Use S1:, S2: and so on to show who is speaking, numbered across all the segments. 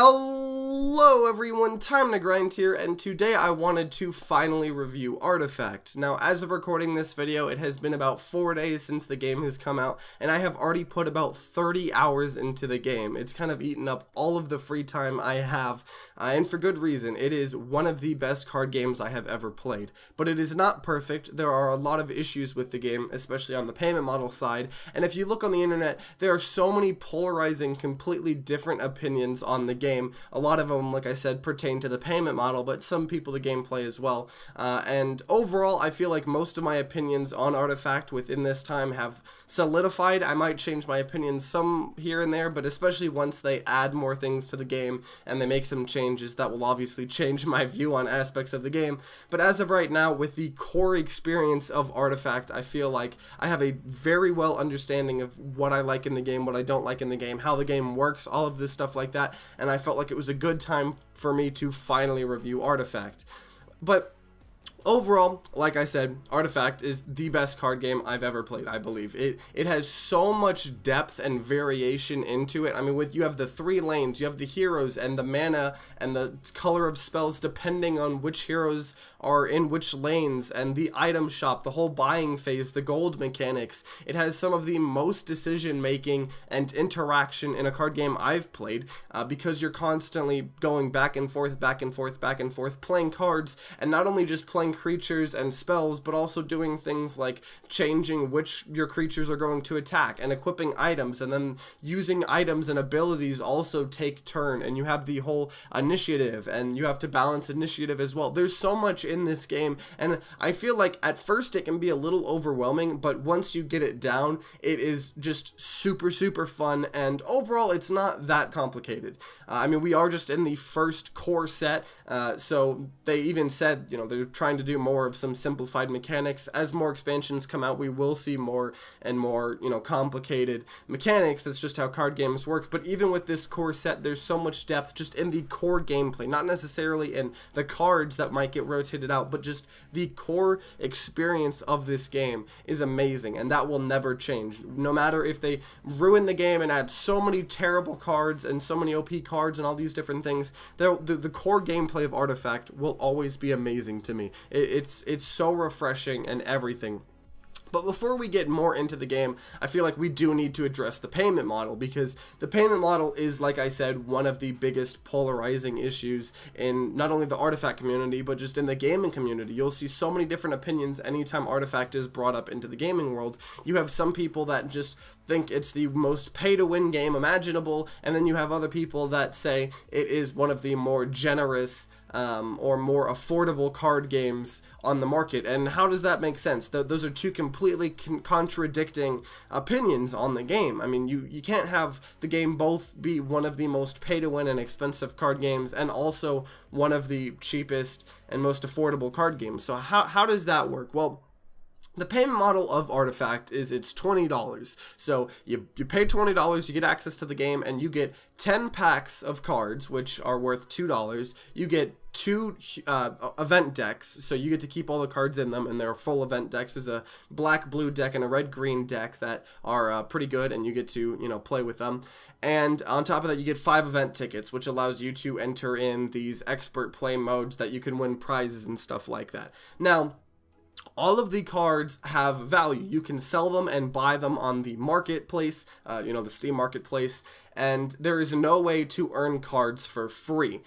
S1: Hello everyone, Time to Grind here, and today I wanted to finally review Artifact. Now, as of recording this video, it has been about 4 days since the game has come out, and I have already put about 30 hours into the game. It's kind of eaten up all of the free time I have, and for good reason. It is one of the best card games I have ever played. But it is not perfect. There are a lot of issues with the game, especially on the payment model side, and if you look on the internet, there are so many polarizing, completely different opinions on the game. A lot of them, like I said, pertain to the payment model, but some people the gameplay as well. And overall, I feel like most of my opinions on Artifact within this time have solidified. I might change my opinions some here and there, but especially once they add more things to the game and they make some changes, that will obviously change my view on aspects of the game. But as of right now, with the core experience of Artifact, I feel like I have a very well understanding of what I like in the game, what I don't like in the game, how the game works, all of this stuff like that, and I felt like it was a good time for me to finally review Artifact. But overall, like I said, Artifact is the best card game I've ever played, I believe. It has so much depth and variation into it. I mean, you have the 3 lanes, you have the heroes and the mana and the color of spells depending on which heroes are in which lanes, and the item shop, the whole buying phase, the gold mechanics. It has some of the most decision making and interaction in a card game I've played, because you're constantly going back and forth, playing cards, and not only just playing creatures and spells, but also doing things like changing which your creatures are going to attack and equipping items, and then using items and abilities also take turn, and you have the whole initiative, and you have to balance initiative as well. There's so much in this game, and I feel like at first it can be a little overwhelming, but once you get it down, it is just super fun, and overall it's not that complicated. I mean, we are just in the first core set, so they even said, you know, they're trying to do more of some simplified mechanics. As more expansions come out, we will see more and more, you know, complicated mechanics. That's just how card games work. But even with this core set, there's so much depth just in the core gameplay, not necessarily in the cards that might get rotated out, but just the core experience of this game is amazing, and that will never change. No matter if they ruin the game and add so many terrible cards and so many OP cards and all these different things, the core gameplay of Artifact will always be amazing to me. It's so refreshing and everything. But before we get more into the game, I feel like we do need to address the payment model, because the payment model is, like I said, one of the biggest polarizing issues in not only the Artifact community, but just in the gaming community. You'll see so many different opinions anytime Artifact is brought up into the gaming world. You have some people that just think it's the most pay-to-win game imaginable, and then you have other people that say it is one of the more generous or more affordable card games on the market. And how does that make sense? Those are two completely contradicting opinions on the game. I mean, you can't have the game both be one of the most pay-to-win and expensive card games and also one of the cheapest and most affordable card games. So how does that work? Well, the payment model of Artifact is it's $20. So you pay $20, you get access to the game, and you get 10 packs of cards, which are worth $2. You get 2 event decks, so you get to keep all the cards in them, and they're full event decks. There's a black-blue deck and a red-green deck that are pretty good, and you get to, you know, play with them. And on top of that, you get 5 event tickets, which allows you to enter in these expert play modes that you can win prizes and stuff like that. Now, all of the cards have value. You can sell them and buy them on the marketplace, you know, the Steam marketplace, and there is no way to earn cards for free.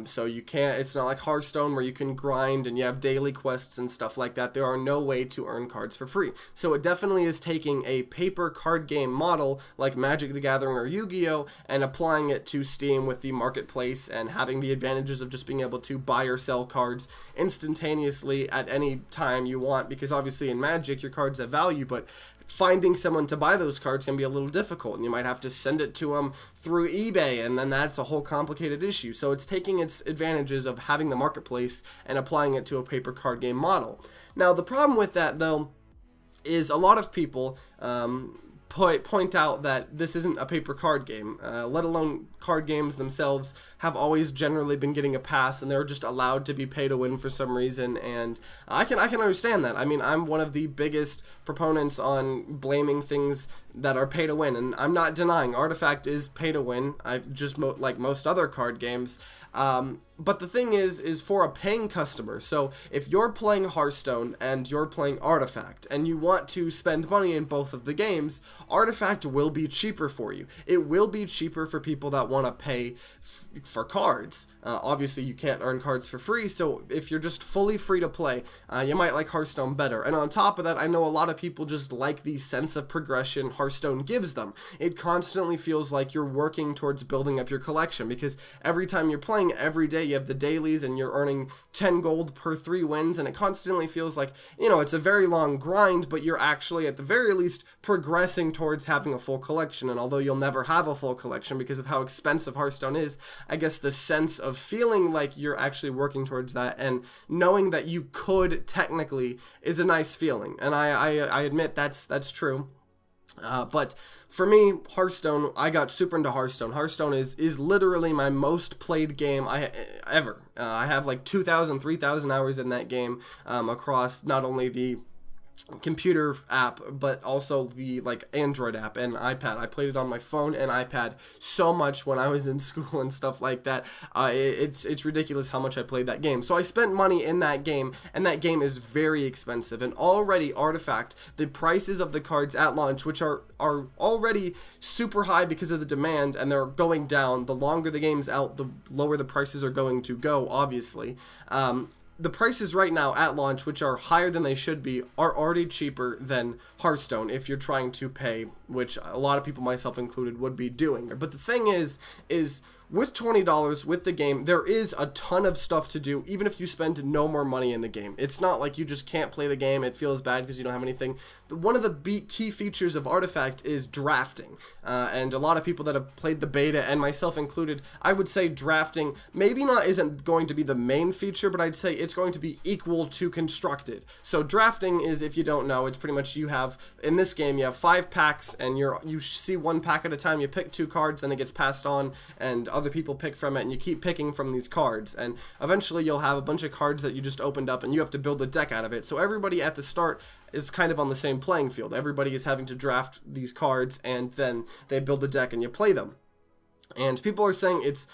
S1: So you can't, it's not like Hearthstone where you can grind and you have daily quests and stuff like that. There are no way to earn cards for free. So it definitely is taking a paper card game model like Magic the Gathering or Yu-Gi-Oh! And applying it to Steam with the marketplace and having the advantages of just being able to buy or sell cards instantaneously at any time you want, because obviously in Magic your cards have value, but finding someone to buy those cards can be a little difficult, and you might have to send it to them through eBay, and then that's a whole complicated issue. So it's taking its advantages of having the marketplace and applying it to a paper card game model. Now, the problem with that, though, is a lot of people point out that this isn't a paper card game, let alone card games themselves have always generally been getting a pass, and they're just allowed to be pay to win for some reason. And I can understand that. I mean, I'm one of the biggest proponents on blaming things that are pay to win, and I'm not denying Artifact is pay to win. I've just like most other card games. But the thing is for a paying customer, so if you're playing Hearthstone and you're playing Artifact and you want to spend money in both of the games, Artifact will be cheaper for you. It will be cheaper for people that want to pay for cards. Obviously, you can't earn cards for free, so if you're just fully free to play, you might like Hearthstone better. And on top of that, I know a lot of people just like the sense of progression Hearthstone gives them. It constantly feels like you're working towards building up your collection, because every time you're playing, every day you have the dailies and you're earning 10 gold per 3 wins, and it constantly feels like, you know, it's a very long grind, but you're actually at the very least progressing towards having a full collection. And although you'll never have a full collection because of how expensive Hearthstone is, I guess the sense of feeling like you're actually working towards that and knowing that you could technically is a nice feeling. And I admit that's true. But for me, Hearthstone, I got super into Hearthstone. Hearthstone is literally my most played game ever. I have like 2,000, 3,000 hours in that game, across not only the computer app but also the like Android app and iPad. I played it on my phone and iPad so much when I was in school and stuff like that. It's ridiculous how much I played that game. So I spent money in that game, and that game is very expensive. And already Artifact, the prices of the cards at launch, which are already super high because of the demand, and they're going down the longer the game's out, the lower the prices are going to go, obviously. The prices right now at launch, which are higher than they should be, are already cheaper than Hearthstone if you're trying to pay, which a lot of people, myself included, would be doing. But the thing is with $20 with the game, there is a ton of stuff to do, even if you spend no more money in the game. It's not like you just can't play the game. It feels bad because you don't have anything. One of the key features of Artifact is drafting. And a lot of people that have played the beta, and myself included, I would say drafting isn't going to be the main feature, but I'd say it's going to be equal to constructed. So drafting is, if you don't know, it's pretty much in this game, you have 5 packs, and you see 1 pack at a time. You pick 2 cards, then it gets passed on, and other people pick from it, and you keep picking from these cards, and eventually you'll have a bunch of cards that you just opened up, and you have to build a deck out of it. So everybody at the start is kind of on the same playing field. Everybody is having to draft these cards, and then they build a deck and you play them. And people are saying it's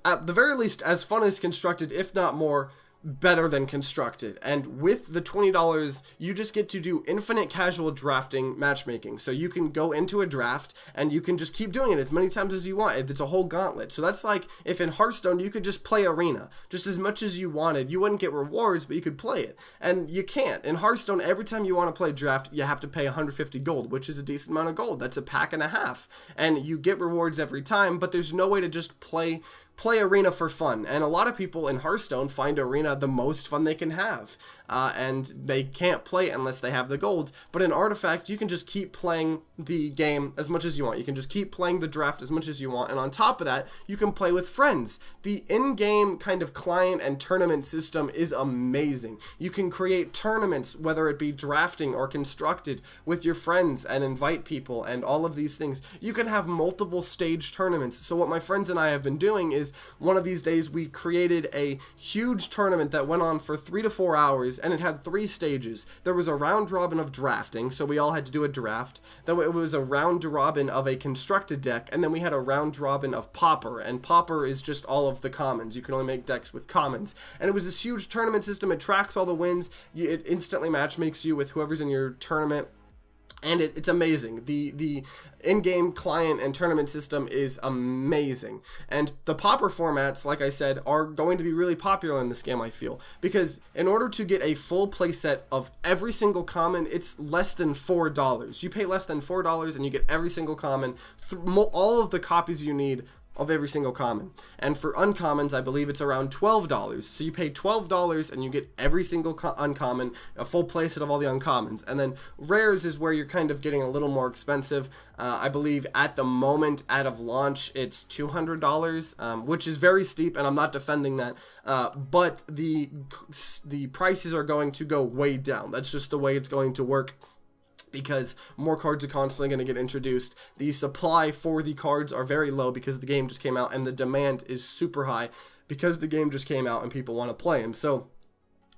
S1: at the very least as fun as constructed, if not more, better than constructed. And with the $20, you just get to do infinite casual drafting matchmaking. So you can go into a draft and you can just keep doing it as many times as you want. It's a whole gauntlet. So that's like if in Hearthstone you could just play arena just as much as you wanted. You wouldn't get rewards, but you could play it. And you can't. In Hearthstone, every time you want to play draft, you have to pay 150 gold, which is a decent amount of gold. That's a pack and a half. And you get rewards every time, but there's no way to just play arena for fun. And a lot of people in Hearthstone find arena the most fun they can have, and they can't play it unless they have the gold. But in Artifact, you can just keep playing the game as much as you want. You can just keep playing the draft as much as you want, and on top of that, you can play with friends. The in-game kind of client and tournament system is amazing. You can create tournaments, whether it be drafting or constructed, with your friends and invite people and all of these things. You can have multiple stage tournaments. So what my friends and I have been doing is, one of these days we created a huge tournament that went on for 3 to 4 hours, and it had 3 stages. There was a round robin of drafting, so we all had to do a draft. Then it was a round robin of a constructed deck, and then we had a round robin of Pauper, and Pauper is just all of the commons. You can only make decks with commons. And it was this huge tournament system. It tracks all the wins. It instantly matchmakes you with whoever's in your tournament. And it's amazing. The in-game client and tournament system is amazing. And the Pauper formats, like I said, are going to be really popular in this game, I feel. Because in order to get a full playset of every single common, it's less than $4. You pay less than $4 and you get every single common, all of the copies you need of every single common. And for uncommons, I believe it's around $12. So you pay $12 and you get every single uncommon, a full playset of all the uncommons. And then rares is where you're kind of getting a little more expensive. I believe at the moment, out of launch, it's $200, which is very steep, and I'm not defending that. But the prices are going to go way down. That's just the way it's going to work. because more cards are constantly going to get introduced. The supply for the cards are very low because the game just came out, and the demand is super high because the game just came out and people want to play them. So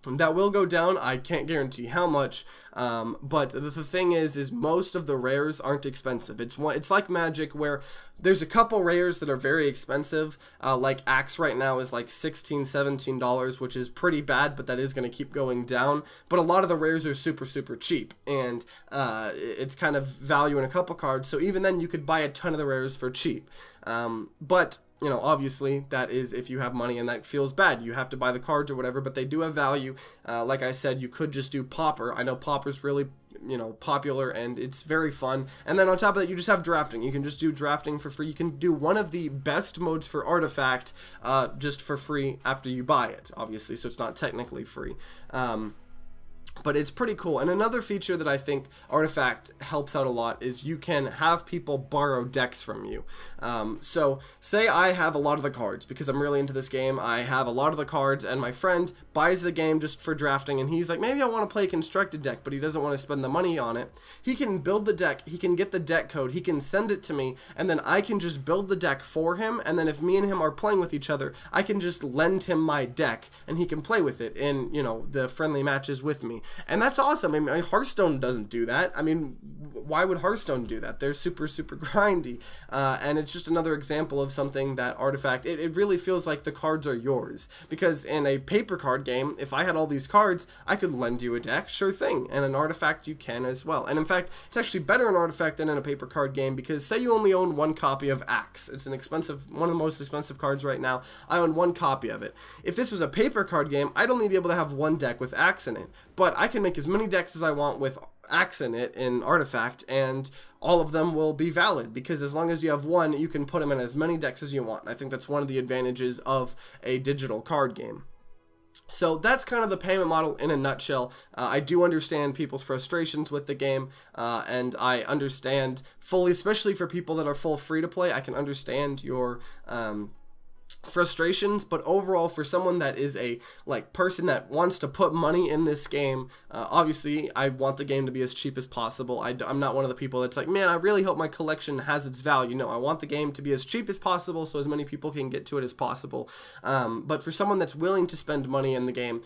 S1: that will go down. I can't guarantee how much, but the thing is most of the rares aren't expensive. It's like Magic, where there's a couple rares that are very expensive, like Axe right now is like $16-17, which is pretty bad, but that is going to keep going down. But a lot of the rares are super cheap, and it's kind of value in a couple cards, so even then you could buy a ton of the rares for cheap. But you know, obviously that is if you have money, and that feels bad. You have to buy the cards or whatever, but they do have value. Like I said, you could just do Pauper. I know Pauper's really, you know, popular, and it's very fun. And then on top of that, you just have drafting. You can just do drafting for free. You can do one of the best modes for Artifact just for free after you buy it, obviously, so it's not technically free. But it's pretty cool. And another feature that I think Artifact helps out a lot is you can have people borrow decks from you. So say I have a lot of the cards because I'm really into this game. I have a lot of the cards, and my friend buys the game just for drafting, and he's like, maybe I want to play a constructed deck, but he doesn't want to spend the money on it. He can build the deck, he can get the deck code, he can send it to me, and then I can just build the deck for him, and then if me and him are playing with each other, I can just lend him my deck, and he can play with it in, you know, the friendly matches with me. And that's awesome. I mean, Hearthstone doesn't do that. I mean, why would Hearthstone do that? They're super grindy. And it's just another example of something that Artifact, it really feels like the cards are yours. Because in a paper card game, if I had all these cards, I could lend you a deck, sure thing. And in Artifact, you can as well. And in fact, it's actually better in Artifact than in a paper card game, because say you only own one copy of Axe. It's one of the most expensive cards right now. I own one copy of it. If this was a paper card game, I'd only be able to have one deck with Axe in it. But I can make as many decks as I want with Axe in it in Artifact, and all of them will be valid, because as long as you have one, you can put them in as many decks as you want. I think that's one of the advantages of a digital card game. So that's kind of the payment model in a nutshell. I do understand people's frustrations with the game, and I understand fully, especially for people that are full free to play, I can understand your frustrations. But overall, for someone that is a person that wants to put money in this game, obviously I want the game to be as cheap as possible. I'm not one of the people that's like, man, I really hope my collection has its value. No, I want the game to be as cheap as possible so as many people can get to it as possible. But for someone that's willing to spend money in the game,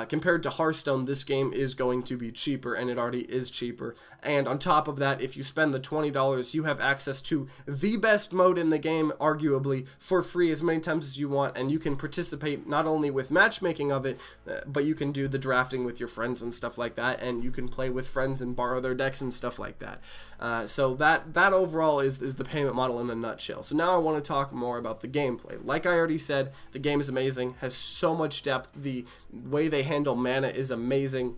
S1: compared to Hearthstone, this game is going to be cheaper, and it already is cheaper. And on top of that, if you spend the $20, you have access to the best mode in the game, arguably, for free as many times as you want, and you can participate not only with matchmaking of it, but you can do the drafting with your friends and stuff like that, and you can play with friends and borrow their decks and stuff like that. So that overall is the payment model in a nutshell. So now I want to talk more about the gameplay. Like I already said, the game is amazing, has so much depth, the way they handle mana is amazing,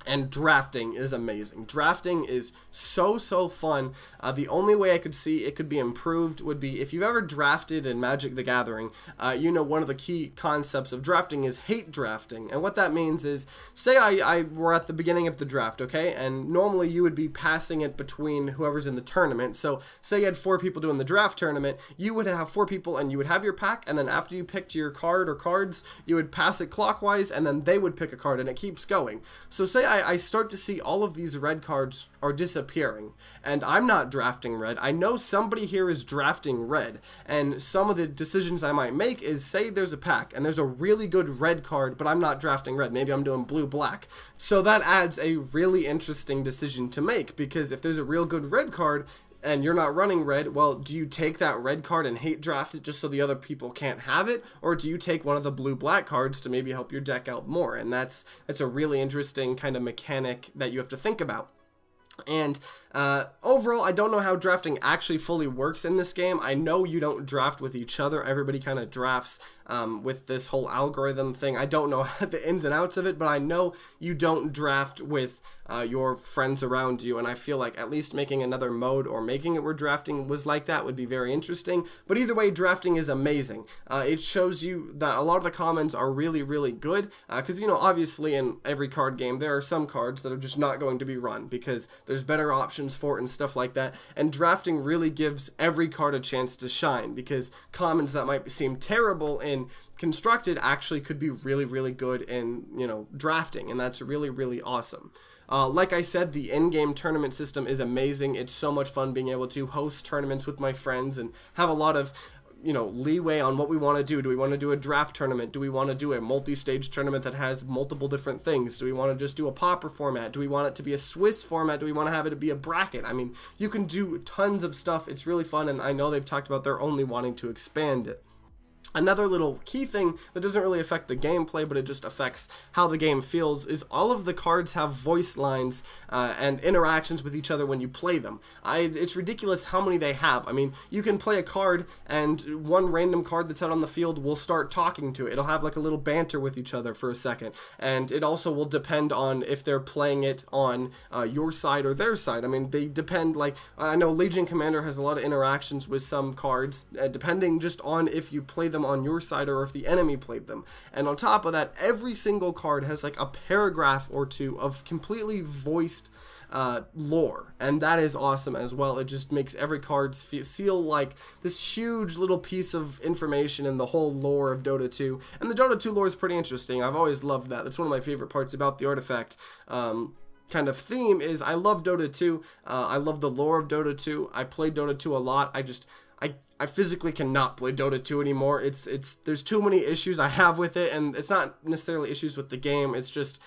S1: and drafting is amazing. Drafting is so fun. The only way I could see it could be improved would be if you've ever drafted in Magic the Gathering, you know one of the key concepts of drafting is hate drafting. And what that means is, say I were at the beginning of the draft, okay? And normally you would be passing it between whoever's in the tournament. So say you had 4 people doing the draft tournament, you would have 4 people and you would have your pack, and then after you picked your card or cards, you would pass it clockwise, and then they would pick a card, and it keeps going. So say I start to see all of these red cards are disappearing, and I'm not drafting red. I know somebody here is drafting red, and some of the decisions I might make is, say there's a pack and there's a really good red card, but I'm not drafting red. Maybe I'm doing blue-black. So that adds a really interesting decision to make, because if there's a real good red card and you're not running red, well, do you take that red card and hate draft it just so the other people can't have it? Or do you take one of the blue-black cards to maybe help your deck out more? And that's a really interesting kind of mechanic that you have to think about. And overall, I don't know how drafting actually fully works in this game. I know you don't draft with each other. Everybody kind of drafts with this whole algorithm thing. I don't know the ins and outs of it, but I know you don't draft with your friends around you, and I feel like at least making another mode or making it where drafting was like that would be very interesting. But either way, drafting is amazing. It shows you that a lot of the commons are really good, because, you know, obviously in every card game there are some cards that are just not going to be run because there's better options for it and stuff like that, and drafting really gives every card a chance to shine, because commons that might seem terrible in constructed actually could be really good in, you know, drafting, and that's really awesome. Like I said, the in-game tournament system is amazing. It's so much fun being able to host tournaments with my friends and have a lot of leeway on what we want to do. Do we want to do a draft tournament? Do we want to do a multi-stage tournament that has multiple different things? Do we want to just do a pauper format? Do we want it to be a Swiss format? Do we want to have it to be a bracket? I mean, you can do tons of stuff. It's really fun, and I know they've talked about they're only wanting to expand it. Another little key thing that doesn't really affect the gameplay, but it just affects how the game feels, is all of the cards have voice lines and interactions with each other when you play them. It's ridiculous how many they have. I mean, you can play a card, and one random card that's out on the field will start talking to it. It'll have like a little banter with each other for a second, and it also will depend on if they're playing it on your side or their side. I mean, they depend, like, I know Legion Commander has a lot of interactions with some cards, depending just on if you play them on your side or if the enemy played them. And on top of that, every single card has like a paragraph or two of completely voiced lore, and that is awesome as well. It just makes every card feel like this huge little piece of information in the whole lore of Dota 2. And the Dota 2 lore is pretty interesting. I've always loved that. That's one of my favorite parts about the Artifact kind of theme is I love Dota 2. I love the lore of Dota 2. I played Dota 2 a lot. I physically cannot play Dota 2 anymore. There's too many issues I have with it, and it's not necessarily issues with the game. It's just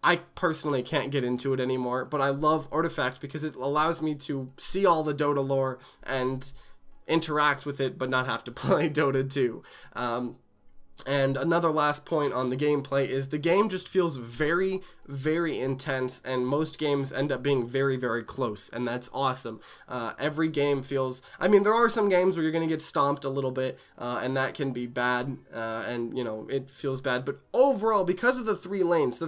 S1: I personally can't get into it anymore. But I love Artifact because it allows me to see all the Dota lore and interact with it, but not have to play Dota 2. And another last point on the gameplay is the game just feels very, very intense, and most games end up being very, very close, and that's awesome. Every game feels, I mean, there are some games where you're going to get stomped a little bit, and that can be bad, and, it feels bad, but overall, because of the three lanes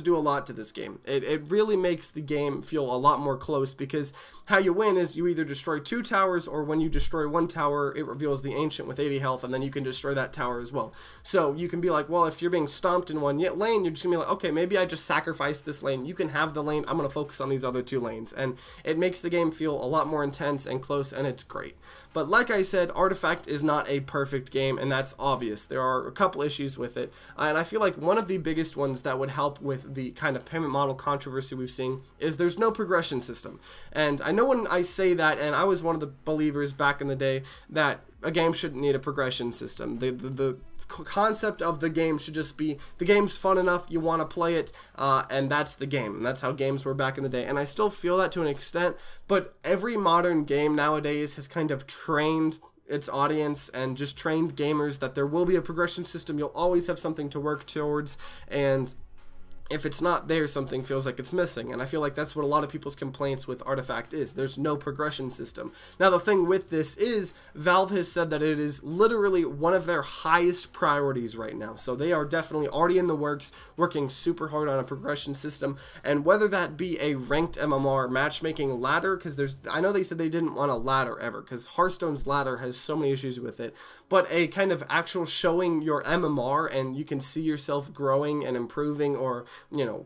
S1: do a lot to this game. It really makes the game feel a lot more close, because how you win is you either destroy 2 towers, or when you destroy 1 tower, it reveals the Ancient with 80 health, and then you can destroy that tower as well. So you can be like, well, if you're being stomped in one lane, you're just going to be like, okay, maybe I just sacrifice this lane. You can have the lane. I'm going to focus on these other 2 lanes. And it makes the game feel a lot more intense and close, and it's great. But like I said, Artifact is not a perfect game, and that's obvious. There are a couple issues with it. And I feel like one of the biggest ones that would help with the kind of payment model controversy we've seen is there's no progression system. And I know when I say that, and I was one of the believers back in the day, that a game shouldn't need a progression system. The concept of the game should just be, the game's fun enough, you want to play it, and that's the game. And that's how games were back in the day. And I still feel that to an extent, but every modern game nowadays has kind of trained its audience and just trained gamers that there will be a progression system. You'll always have something to work towards, and if it's not there, something feels like it's missing. And I feel like that's what a lot of people's complaints with Artifact is. There's no progression system. Now, the thing with this is Valve has said that it is literally one of their highest priorities right now. So they are definitely already in the works, working super hard on a progression system. And whether that be a ranked MMR matchmaking ladder, because I know they said they didn't want a ladder ever, because Hearthstone's ladder has so many issues with it, but a kind of actual showing your MMR and you can see yourself growing and improving, or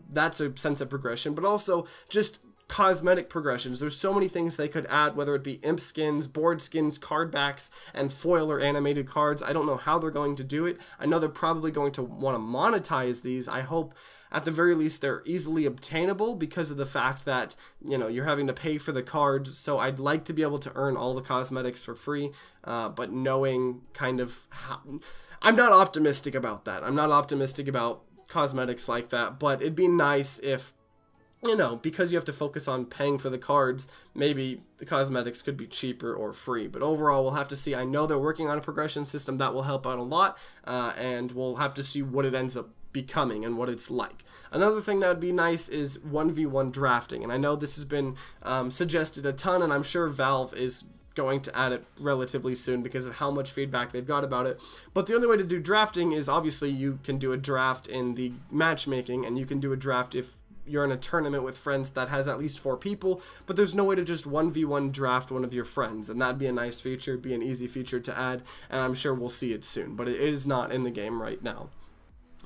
S1: that's a sense of progression. But also just cosmetic progressions. There's so many things they could add, whether it be imp skins, board skins, card backs, and foil or animated cards. I don't know how they're going to do it. I know they're probably going to want to monetize these. I hope at the very least they're easily obtainable, because of the fact that you're having to pay for the cards. So I'd like to be able to earn all the cosmetics for free, but knowing kind of how, I'm not optimistic about that. I'm not optimistic about cosmetics like that, but it'd be nice if, because you have to focus on paying for the cards, maybe the cosmetics could be cheaper or free. But overall, we'll have to see. I know they're working on a progression system that will help out a lot, and we'll have to see what it ends up becoming and what it's like. Another thing that would be nice is 1v1 drafting, and I know this has been suggested a ton, and I'm sure Valve is going to add it relatively soon because of how much feedback they've got about it. But the only way to do drafting is, obviously, you can do a draft in the matchmaking, and you can do a draft if you're in a tournament with friends that has at least 4 people, but there's no way to just 1v1 draft one of your friends, and that'd be a nice feature, it'd be an easy feature to add, and I'm sure we'll see it soon, but it is not in the game right now.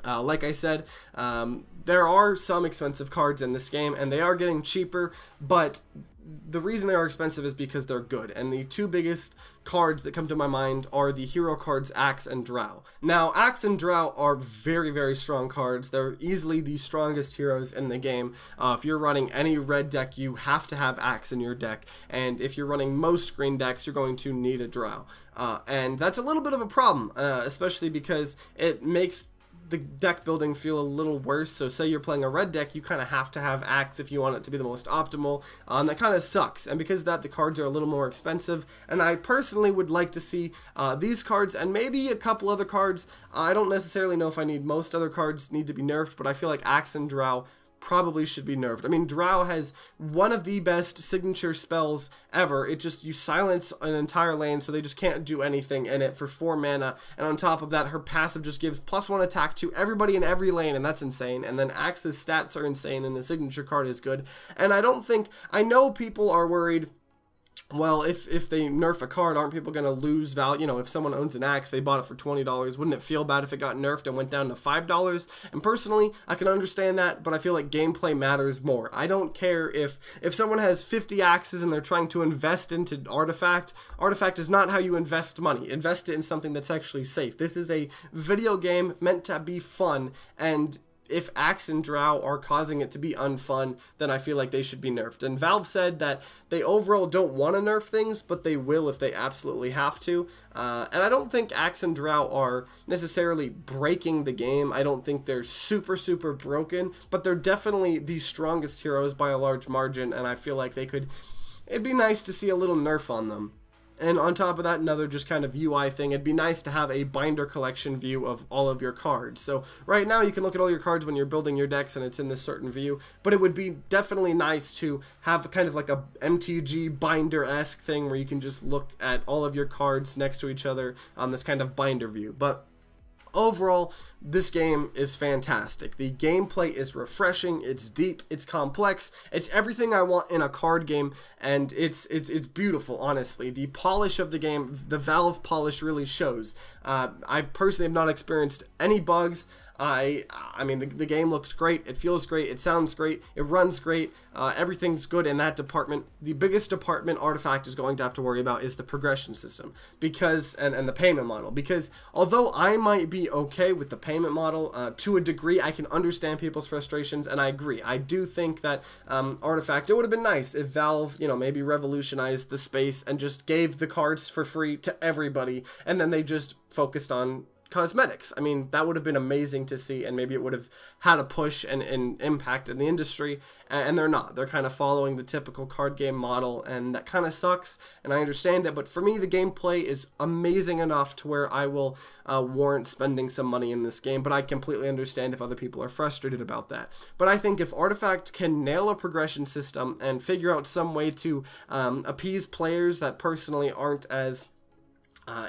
S1: Like I said, there are some expensive cards in this game, and they are getting cheaper, but the reason they are expensive is because they're good, and the two biggest cards that come to my mind are the hero cards Axe and Drow. Now, Axe and Drow are very, very strong cards. They're easily the strongest heroes in the game. If you're running any red deck, you have to have Axe in your deck, and if you're running most green decks, you're going to need a Drow. And that's a little bit of a problem, especially because it makes the deck building feel a little worse. So say you're playing a red deck, you kind of have to have Axe if you want it to be the most optimal, and that kind of sucks. And because of that, the cards are a little more expensive, and I personally would like to see these cards and maybe a couple other cards. I don't necessarily know if I need most other cards need to be nerfed, but I feel like Axe and Drow probably should be nerfed. I mean, Drow has one of the best signature spells ever. It just, you silence an entire lane, so they just can't do anything in it for 4 mana, and on top of that, her passive just gives +1 attack to everybody in every lane, and that's insane. And then Axe's stats are insane, and the signature card is good. And I know people are worried, well, if they nerf a card, aren't people going to lose value? You know, if someone owns an Axe, they bought it for $20, wouldn't it feel bad if it got nerfed and went down to $5? And personally, I can understand that, but I feel like gameplay matters more. I don't care if someone has 50 Axes and they're trying to invest into Artifact. Artifact is not how you invest money. Invest it in something that's actually safe. This is a video game meant to be fun, and if Axe and Drow are causing it to be unfun, then I feel like they should be nerfed. And Valve said that they overall don't want to nerf things, but they will if they absolutely have to. And I don't think Axe and Drow are necessarily breaking the game. I don't think they're super, super broken, but they're definitely the strongest heroes by a large margin, and I feel like it'd be nice to see a little nerf on them. And on top of that, another just kind of UI thing, it'd be nice to have a binder collection view of all of your cards. So right now you can look at all your cards when you're building your decks and it's in this certain view, but it would be definitely nice to have kind of like a MTG binder-esque thing where you can just look at all of your cards next to each other on this kind of binder view. But overall, this game is fantastic. The gameplay is refreshing, it's deep, it's complex, it's everything I want in a card game, and it's beautiful, honestly. The polish of the game, the Valve polish really shows. I personally have not experienced any bugs. I mean, the game looks great, it feels great, it sounds great, it runs great, everything's good in that department. The biggest department Artifact is going to have to worry about is the progression system, because and the payment model, because although I might be okay with the payment model, to a degree I can understand people's frustrations, and I agree. I do think that Artifact, it would have been nice if Valve, you know, maybe revolutionized the space and just gave the cards for free to everybody, and then they just focused on cosmetics. I mean, that would have been amazing to see, and maybe it would have had a push and impact in the industry, and they're not. They're kind of following the typical card game model, and that kind of sucks, and I understand it, but for me, the gameplay is amazing enough to where I will warrant spending some money in this game, but I completely understand if other people are frustrated about that. But I think if Artifact can nail a progression system and figure out some way to appease players that personally aren't as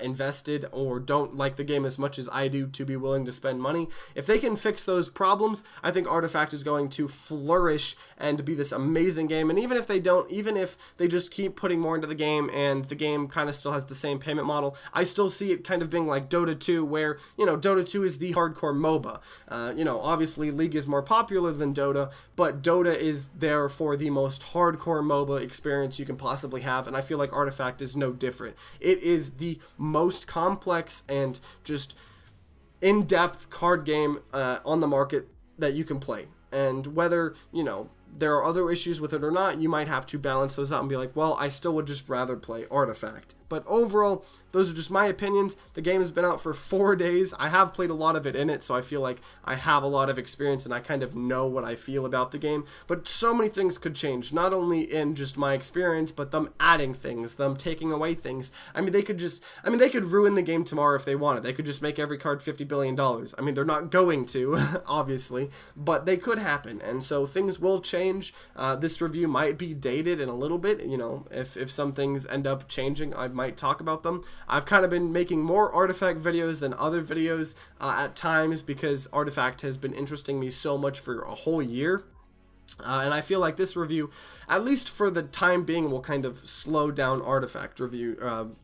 S1: invested or don't like the game as much as I do to be willing to spend money, if they can fix those problems, I think Artifact is going to flourish and be this amazing game. And even if they don't, even if they just keep putting more into the game and the game kind of still has the same payment model, I still see it kind of being like Dota 2, where, you know, Dota 2 is the hardcore MOBA. You know, obviously League is more popular than Dota, but Dota is there for the most hardcore MOBA experience you can possibly have, and I feel like Artifact is no different. It is the most complex and just in-depth card game on the market that you can play. And whether, you know, there are other issues with it or not, you might have to balance those out and be like, well, I still would just rather play Artifact. But overall, those are just my opinions. The game has been out for 4 days. I have played a lot of it in it, so I feel like I have a lot of experience and I kind of know what I feel about the game. But so many things could change, not only in just my experience, but them adding things, them taking away things. I mean, they could ruin the game tomorrow if they wanted. They could just make every card $50 billion. I mean, they're not going to, obviously, but they could happen. And so things will change. This review might be dated in a little bit. You know, if some things end up changing, I might talk about them. I've kind of been making more Artifact videos than other videos at times because Artifact has been interesting me so much for a whole year. And I feel like this review, at least for the time being, will kind of slow down Artifact review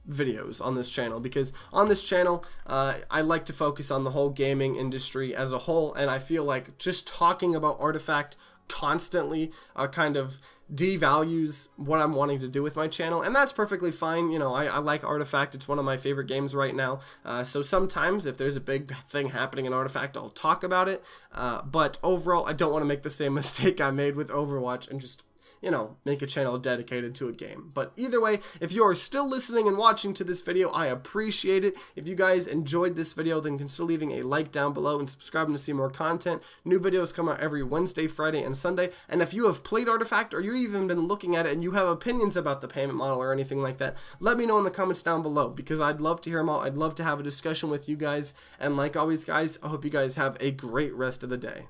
S1: videos on this channel, because on this channel, I like to focus on the whole gaming industry as a whole, and I feel like just talking about Artifact constantly kind of devalues what I'm wanting to do with my channel, and that's perfectly fine. You know, I like Artifact. It's one of my favorite games right now. So sometimes if there's a big thing happening in Artifact, I'll talk about it. But overall, I don't want to make the same mistake I made with Overwatch and just, you know, make a channel dedicated to a game. But either way, if you are still listening and watching to this video, I appreciate it. If you guys enjoyed this video, then consider leaving a like down below and subscribing to see more content. New videos come out every Wednesday, Friday, and Sunday. And if you have played Artifact or you've even been looking at it and you have opinions about the payment model or anything like that, let me know in the comments down below, because I'd love to hear them all. I'd love to have a discussion with you guys. And like always, guys, I hope you guys have a great rest of the day.